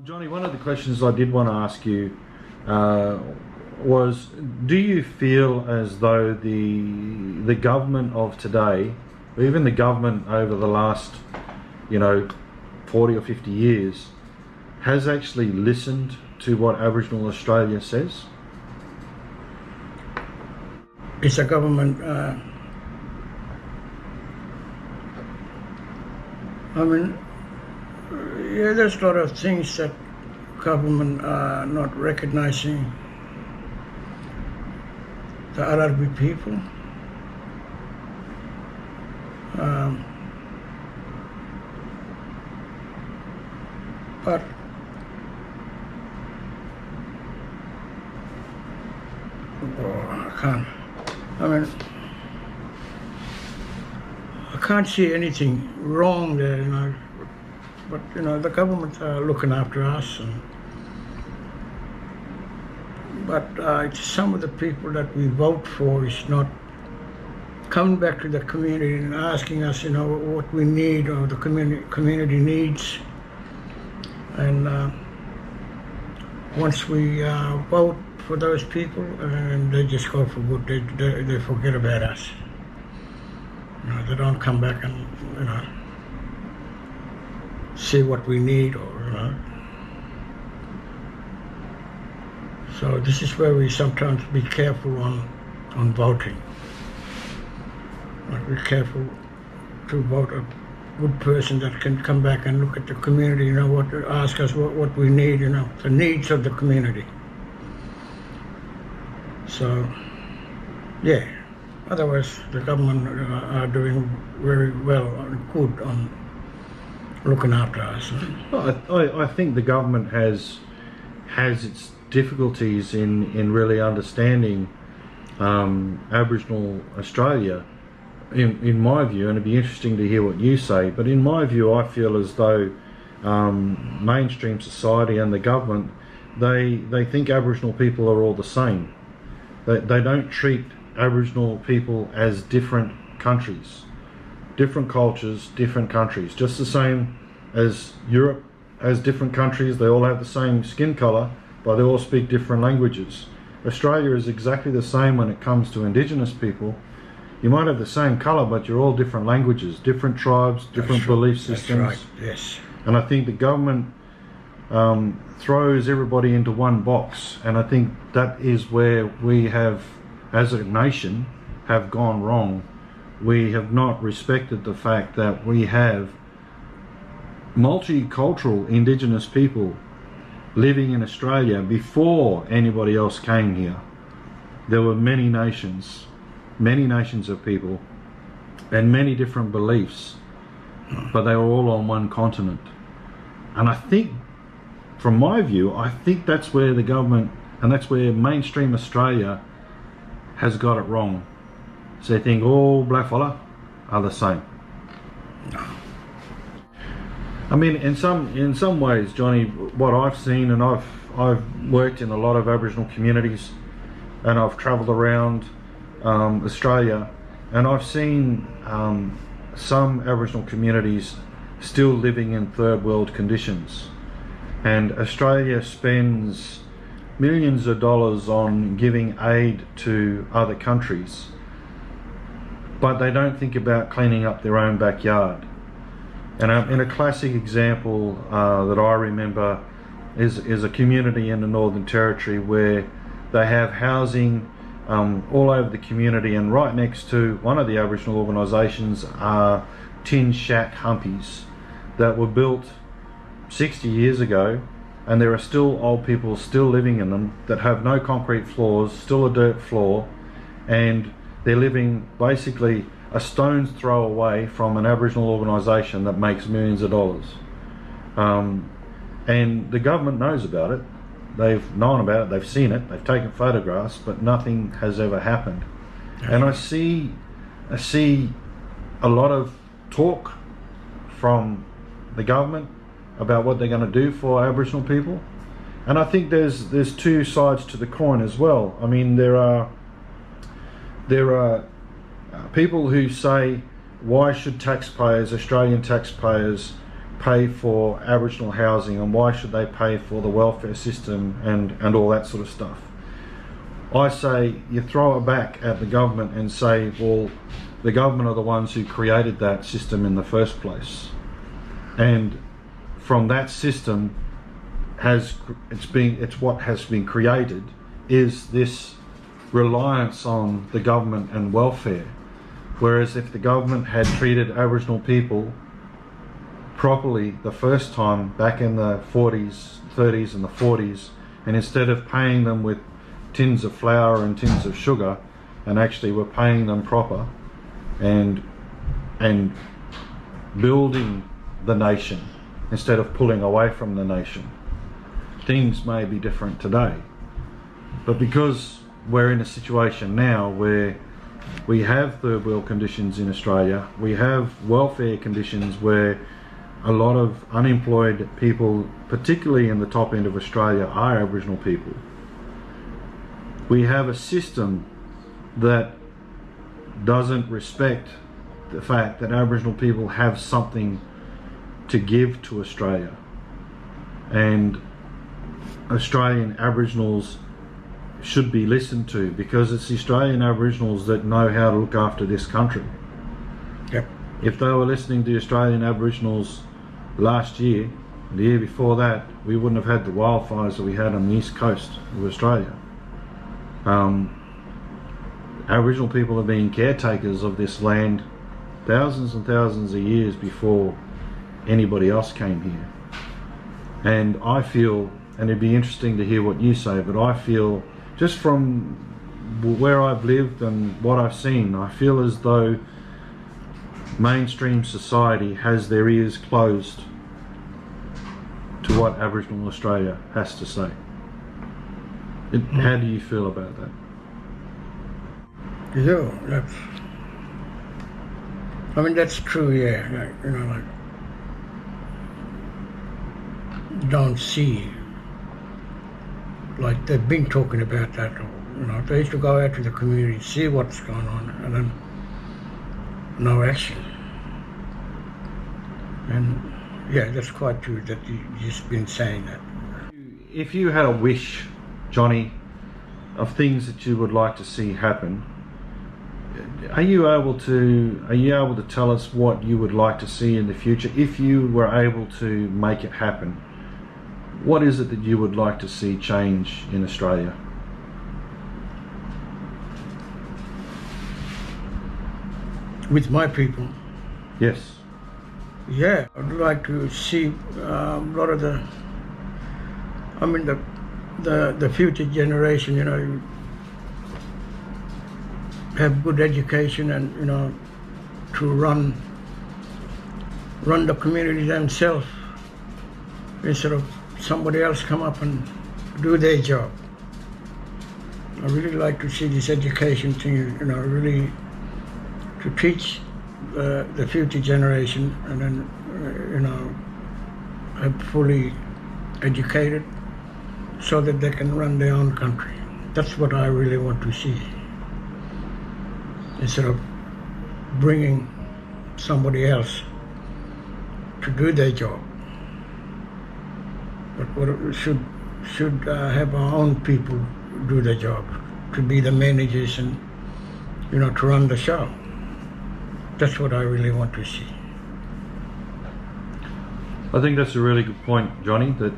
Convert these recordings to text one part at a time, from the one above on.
Johnny, one of the questions I did want to ask you was, do you feel as though the government of today, or even the government over the last, 40 or 50 years, has actually listened to what Aboriginal Australia says? It's a government, there's a lot of things that government are not recognizing the Arabic people. But I can't see anything wrong there, But the government are looking after us, but some of the people that we vote for is not coming back to the community and asking us, what we need or the community needs. And once we vote for those people, and they just go for good, they forget about us. They don't come back and see what we need, So this is where we sometimes be careful on voting. Be careful to vote a good person that can come back and look at the community, ask us what we need, the needs of the community. So, yeah. Otherwise, the government are doing very well and good on looking after us. Well, I think the government has its difficulties in really understanding Aboriginal Australia, in my view, and it'd be interesting to hear what you say, but in my view I feel as though mainstream society and the government, they think Aboriginal people are all the same. They don't treat Aboriginal people as different countries, different cultures, different countries, just the same as Europe has different countries. They all have the same skin colour, but they all speak different languages. Australia is exactly the same when it comes to Indigenous people. You might have the same colour, but you're all different languages, different tribes, different belief systems. That's right, yes. And I think the government throws everybody into one box, and I think that is where we have, as a nation, have gone wrong. We have not respected the fact that we have multicultural Indigenous people living in Australia before anybody else came here. There were many nations of people and many different beliefs, but they were all on one continent. And I think, from my view, I think that's where the government, and that's where mainstream Australia has got it wrong. So they think all blackfella are the same. I mean, in some ways, Johnny, what I've seen, and I've worked in a lot of Aboriginal communities, and I've travelled around Australia, and I've seen some Aboriginal communities still living in third world conditions, and Australia spends millions of dollars on giving aid to other countries, but they don't think about cleaning up their own backyard. And in a classic example that I remember is a community in the Northern Territory where they have housing all over the community, and right next to one of the Aboriginal organisations are tin shack Humpies that were built 60 years ago, and there are still old people still living in them that have no concrete floors, still a dirt floor, and they're living basically a stone's throw away from an Aboriginal organisation that makes millions of dollars. And the government knows about it. They've known about it, they've seen it, they've taken photographs, but nothing has ever happened. And I see a lot of talk from the government about what they're going to do for Aboriginal people, and I think there's two sides to the coin as well. I mean, there are people who say, why should taxpayers, Australian taxpayers, pay for Aboriginal housing, and why should they pay for the welfare system and all that sort of stuff? I say you throw it back at the government and say, well, the government are the ones who created that system in the first place, and from that system it's what has been created is this reliance on the government and welfare. Whereas if the government had treated Aboriginal people properly the first time back in the 40s, 30s and the 40s, and instead of paying them with tins of flour and tins of sugar, and actually were paying them proper and building the nation instead of pulling away from the nation, things may be different today. But because we're in a situation now where we have third world conditions in Australia, we have welfare conditions where a lot of unemployed people, particularly in the top end of Australia, are Aboriginal people. We have a system that doesn't respect the fact that Aboriginal people have something to give to Australia, and Australian Aboriginals should be listened to, because it's the Australian Aboriginals that know how to look after this country. Yep. If they were listening to the Australian Aboriginals last year, the year before that, we wouldn't have had the wildfires that we had on the east coast of Australia. Aboriginal people have been caretakers of this land thousands and thousands of years before anybody else came here. And I feel, and it'd be interesting to hear what you say, but I feel, just from where I've lived and what I've seen, I feel as though mainstream society has their ears closed to what Aboriginal Australia has to say. How do you feel about that? Yeah, that's true, yeah. Don't see, like they've been talking about that, they used to go out to the community, see what's going on, and then no action. And yeah, that's quite true that you've just been saying that. If you had a wish, Johnny, of things that you would like to see happen, are you able to tell us what you would like to see in the future if you were able to make it happen? What is it that you would like to see change in Australia? With my people? Yes. Yeah, I'd like to see a lot of the future generation, have good education and, to run the community themselves instead of somebody else come up and do their job. I really like to see this education thing, really to teach the future generation, and then, have fully educated so that they can run their own country. That's what I really want to see. Instead of bringing somebody else to do their job. But what should have our own people do their job, to be the managers and, to run the show. That's what I really want to see. I think that's a really good point, Johnny, that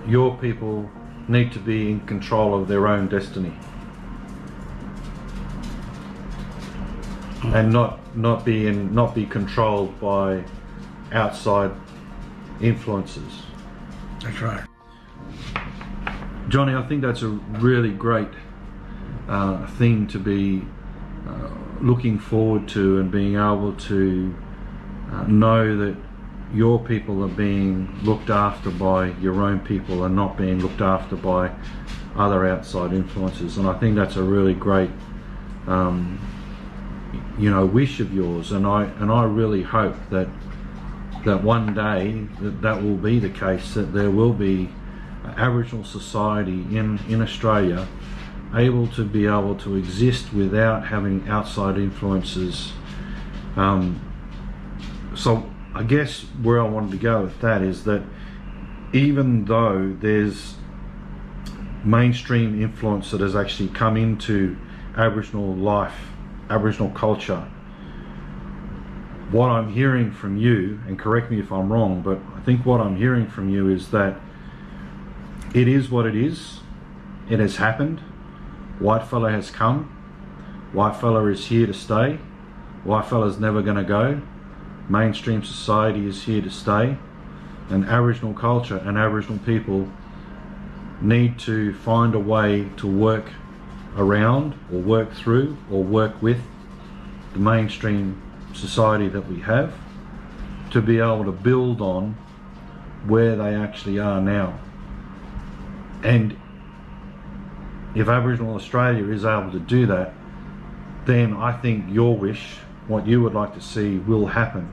your people need to be in control of their own destiny. And not be controlled by outside influences. That's right. Johnny, I think that's a really great thing to be looking forward to, and being able to know that your people are being looked after by your own people and not being looked after by other outside influences. And I think that's a really great wish of yours, and I really hope that one day that will be the case, that there will be Aboriginal society in Australia able to exist without having outside influences. So I guess where I wanted to go with that is that even though there's mainstream influence that has actually come into Aboriginal life, Aboriginal culture, what I'm hearing from you, and correct me if I'm wrong, but I think what I'm hearing from you is that it is what it is. It has happened. Whitefella has come. Whitefella is here to stay. Whitefella's never going to go. Mainstream society is here to stay. And Aboriginal culture and Aboriginal people need to find a way to work around or work through or work with the mainstream society that we have to be able to build on where they actually are now. And if Aboriginal Australia is able to do that, then I think your wish, what you would like to see, will happen.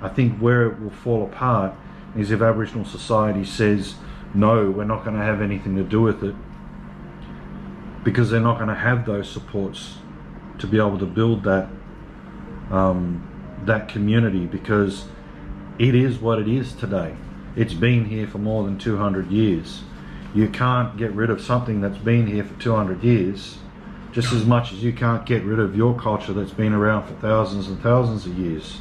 I think where it will fall apart is if Aboriginal society says, no, we're not going to have anything to do with it, because they're not going to have those supports to be able to build that that community, because it is what it is today. It's been here for more than 200 years. You can't get rid of something that's been here for 200 years, just as much as you can't get rid of your culture that's been around for thousands and thousands of years.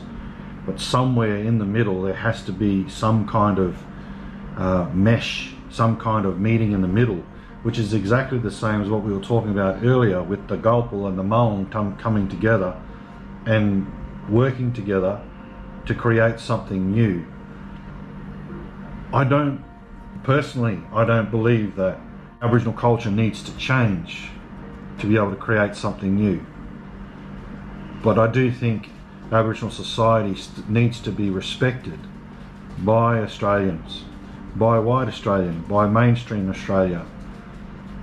But somewhere in the middle there has to be some kind of mesh, some kind of meeting in the middle, which is exactly the same as what we were talking about earlier with the Gulpal and the Maung coming together and working together to create something new. I don't believe that Aboriginal culture needs to change to be able to create something new. But I do think Aboriginal society needs to be respected by Australians, by white Australian, by mainstream Australia,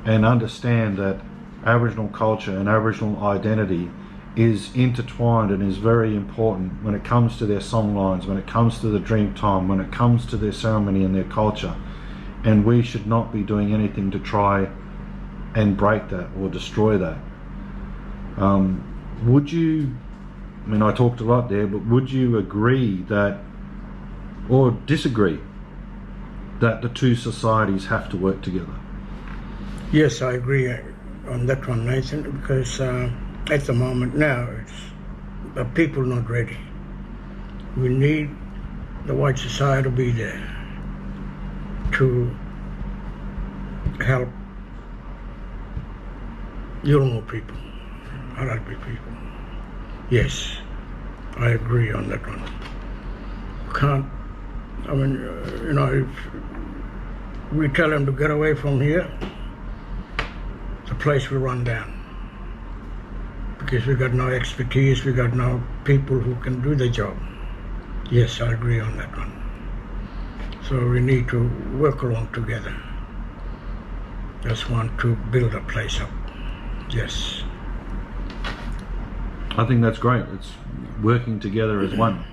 and understand that Aboriginal culture and Aboriginal identity is intertwined and is very important when it comes to their songlines, when it comes to the dream time, when it comes to their ceremony and their culture. And we should not be doing anything to try and break that or destroy that. Would you, I mean, I talked a lot there, but would you agree that, or disagree, that the two societies have to work together? Yes, I agree on that one, Nathan, because at the moment now, the people not ready. We need the white society to be there to help Yolngu people, Arabic people. Yes, I agree on that one. Can't, I mean, if we tell them to get away from here, the place will run down. Because we got no expertise, we got no people who can do the job. Yes, I agree on that one. So we need to work along together. Just want to build a place up. Yes. I think that's great. It's working together as one.